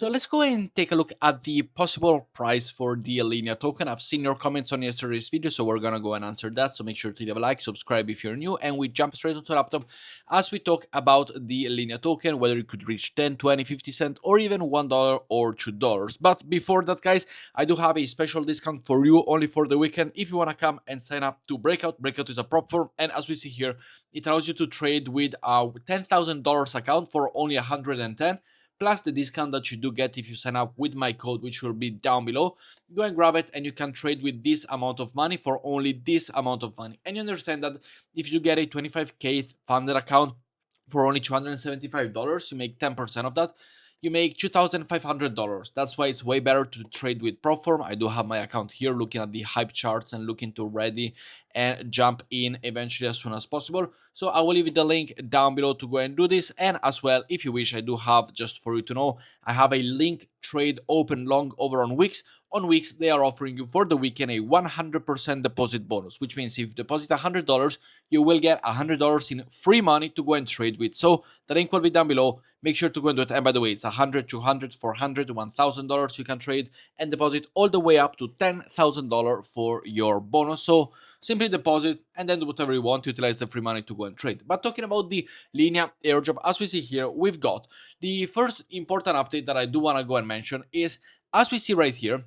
So let's go and take a look at the possible price for the Linea token. I've seen your comments on yesterday's video, so we're gonna go and answer that. So make sure to leave a like, subscribe if you're new, and we jump straight onto the laptop as we talk about the Linea token, whether it could reach 10, 20, 50 cents, or even $1 or $2. But before that, guys, I do have a special discount for you only for the weekend. If you wanna come and sign up to Breakout, Breakout is a prop firm, and as we see here, it allows you to trade with a $10,000 account for only 110 plus the discount that you do get if you sign up with my code, which will be down below. Go and grab it and you can trade with this amount of money for only this amount of money. And you understand that if you get a 25k funded account for only $275, you make 10% of that. You make $2,500. That's why it's way better to trade with Propform. I do have my account here looking at the hype charts and looking to ready and jump in eventually as soon as possible. So I will leave the link down below to go and do this. And as well, if you wish, I do have, just for you to know, I have a link trade open long over on Wix. On Wix, they are offering you for the weekend a 100% deposit bonus, which means if you deposit $100, you will get $100 in free money to go and trade with. So the link will be down below. Make sure to go and do it. And by the way, it's $100, $200, $400, $1,000 you can trade and deposit all the way up to $10,000 for your bonus. So simply deposit and then do whatever you want to utilize the free money to go and trade. But talking about the Linea airdrop, as we see here, we've got the first important update that I do want to go and mention is, as we see right here,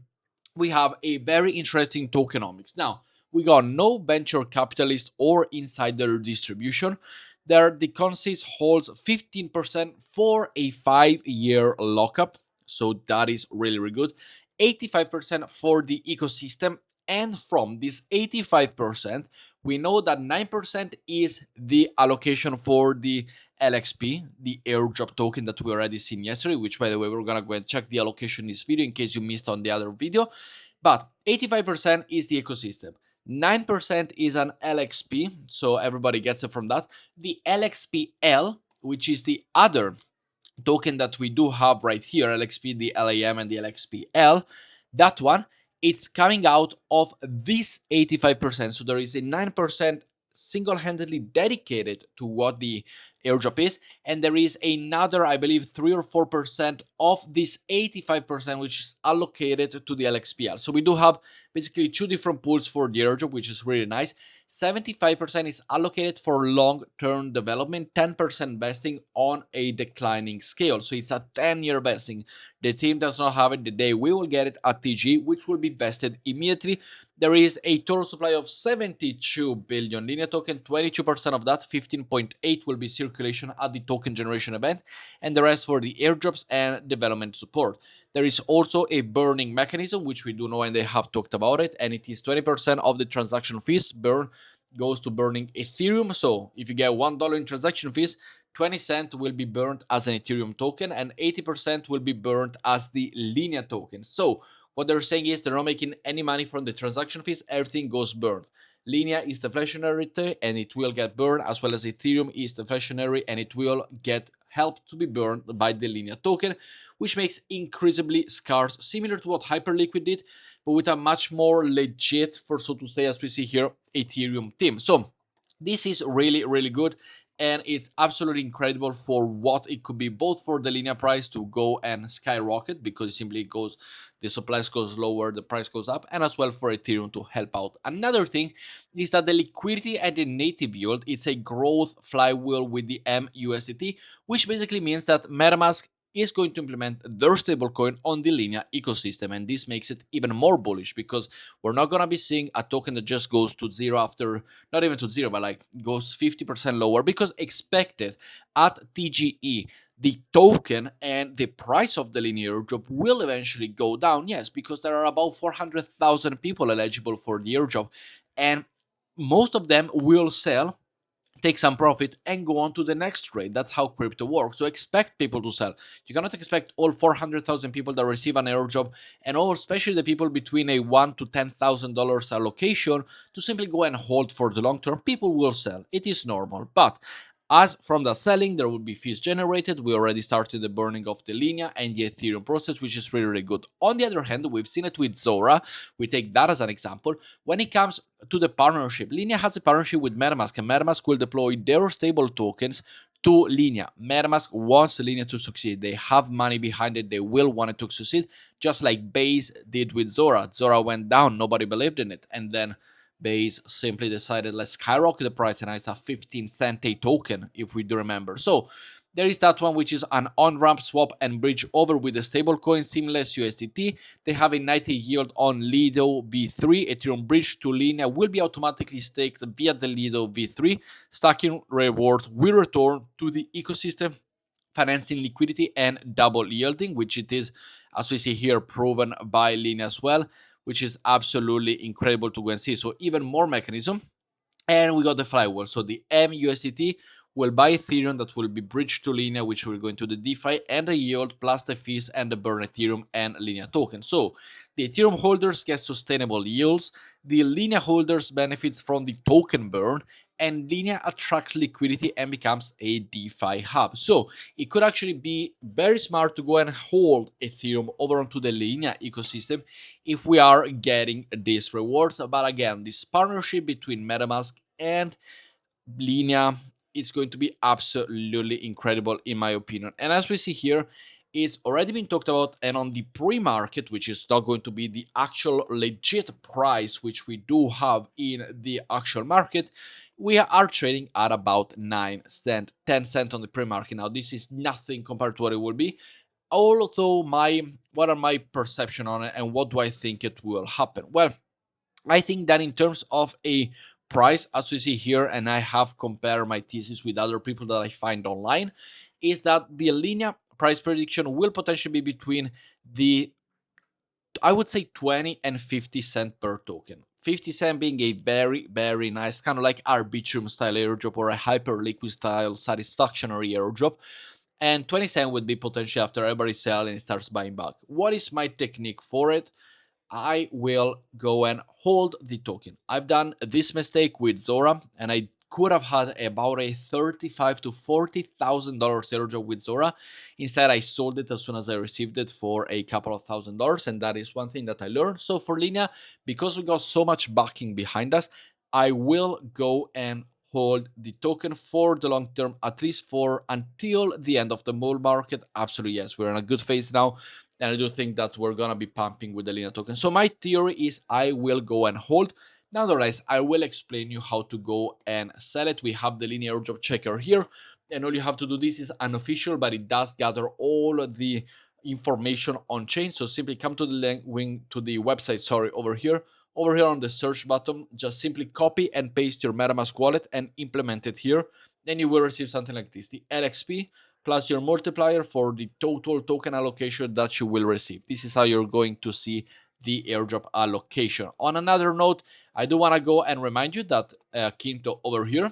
we have a very interesting tokenomics. Now, we got no venture capitalist or insider distribution. There, the consist holds 15% for a 5-year lockup. So that is really, really good. 85% for the ecosystem. And from this 85%, we know that 9% is the allocation for the LXP, the airdrop token that we already seen yesterday, which by the way, we're gonna go and check the allocation in this video in case you missed on the other video. But 85% is the ecosystem. 9% is an LXP, so everybody gets it from that. The LXPL, which is the other token that we do have right here, LXP, the LAM, and the LXPL, that one, it's coming out of this 85%. So there is a 9% single-handedly dedicated to what the airdrop is, and there is another, I believe, 3 or 4% of this 85% which is allocated to the LXPL. So we do have basically two different pools for the airdrop, which is really nice. 75% is allocated for long-term development, 10% vesting on a declining scale. So it's a 10-year vesting. The team does not have it the day we will get it at TGE, which will be vested immediately. There is a total supply of 72 billion Linea token. 22% of that, 15.8, will be circulation at the token generation event, and the rest for the airdrops and development support. There is also a burning mechanism, which we do know and they have talked about it, and it is 20% of the transaction fees burn goes to burning Ethereum. So if you get $1 in transaction fees, 20 cents will be burned as an Ethereum token and 80% will be burned as the Linea token. So what they're saying is they're not making any money from the transaction fees, everything goes burned. Linea is deflationary and it will get burned, as well as Ethereum is deflationary and it will get helped to be burned by the Linea token, which makes increasingly scarce, similar to what Hyperliquid did, but with a much more legit, for so to say, as we see here, Ethereum team. So this is really, really good. And it's absolutely incredible for what it could be, both for the Linea price to go and skyrocket, because it simply goes, the supplies goes lower, the price goes up, and as well for Ethereum to help out. Another thing is that the liquidity and the native yield, it's a growth flywheel with the MUSDT, which basically means that MetaMask is going to implement their stablecoin on the Linea ecosystem, and this makes it even more bullish because we're not going to be seeing a token that just goes to zero after, not even to zero, but like goes 50% lower, because expected at TGE, the token and the price of the Linea airdrop will eventually go down. Yes, because there are about 400,000 people eligible for the airdrop, and most of them will sell, take some profit, and go on to the next trade. That's how crypto works. So expect people to sell. You cannot expect all 400,000 people that receive an airdrop, and all, especially the people between a $1,000 to $10,000 allocation, to simply go and hold for the long term. People will sell. It is normal. But as from the selling, there will be fees generated. We already started the burning of the Linea and the Ethereum process, which is really, really good. On the other hand, we've seen it with Zora. We take that as an example. When it comes to the partnership, Linea has a partnership with MetaMask, and MetaMask will deploy their stable tokens to Linea. MetaMask wants Linea to succeed. They have money behind it. They will want it to succeed, just like Base did with Zora. Zora went down. Nobody believed in it. And then Base simply decided, let's skyrocket the price. And it's a 15-cent a token, if we do remember. So there is that one, which is an on-ramp swap and bridge over with the stablecoin Seamless USDT. They have a 90 yield on Lido V3. Ethereum bridge to Linea will be automatically staked via the Lido V3. Stacking rewards will return to the ecosystem, financing liquidity and double yielding, which it is, as we see here, proven by Linea as well, which is absolutely incredible to go and see. So even more mechanism. And we got the flywheel. So the MUSDT will buy Ethereum that will be bridged to Linea, which will go into the DeFi and the yield plus the fees and the burn Ethereum and Linea token. So the Ethereum holders get sustainable yields, the Linea holders benefits from the token burn, and Linea attracts liquidity and becomes a DeFi hub. So it could actually be very smart to go and hold Ethereum over onto the Linea ecosystem if we are getting these rewards. But again, this partnership between MetaMask and Linea is going to be absolutely incredible in my opinion. And as we see here, it's already been talked about, and on the pre-market, which is not going to be the actual legit price which we do have in the actual market, we are trading at about 9 cents, 10 cents on the pre-market. Now this is nothing compared to what it will be, although what are my perception on it and what do I think it will happen? Well, I think that in terms of a price, as we see here, and I have compared my thesis with other people that I find online, is that the Linea price prediction will potentially be between the, I would say, 20 and 50 cent per token. 50 cent being a very, very nice, kind of like Arbitrum style airdrop or a Hyperliquid style satisfactory airdrop. And 20 cent would be potentially after everybody sells and starts buying back. What is my technique for it? I will go and hold the token. I've done this mistake with Zora, and I could have had about a $35,000 to $40,000 airdrop with Zora. Instead, I sold it as soon as I received it for a couple of $1,000s, and that is one thing that I learned. So for Linea, because we got so much backing behind us, I will go and hold the token for the long term, at least for until the end of the bull market. Absolutely, yes, we're in a good phase now. And I do think that we're going to be pumping with the Linea token. So my theory is I will go and hold. Nonetheless, I will explain you how to go and sell it. We have the Linea airdrop checker here. And all you have to do, this is unofficial, but it does gather all of the information on chain. So simply come to the link to the website, sorry, over here. Over here on the search button, just simply copy and paste your MetaMask wallet and implement it here. Then you will receive something like this, the LXP plus your multiplier for the total token allocation that you will receive. This is how you're going to see the airdrop allocation. On another note, I do want to go and remind you that Kinto over here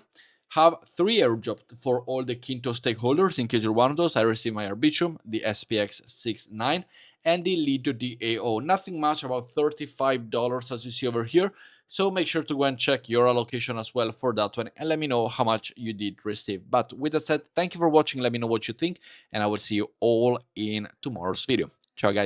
have 3 airdrops for all the Kinto stakeholders. In case you're one of those, I received my Arbitrum, the SPX69, and the Lido DAO. Nothing much, about $35 as you see over here. So make sure to go and check your allocation as well for that one and let me know how much you did receive. But with that said, thank you for watching. Let me know what you think and I will see you all in tomorrow's video. Ciao guys.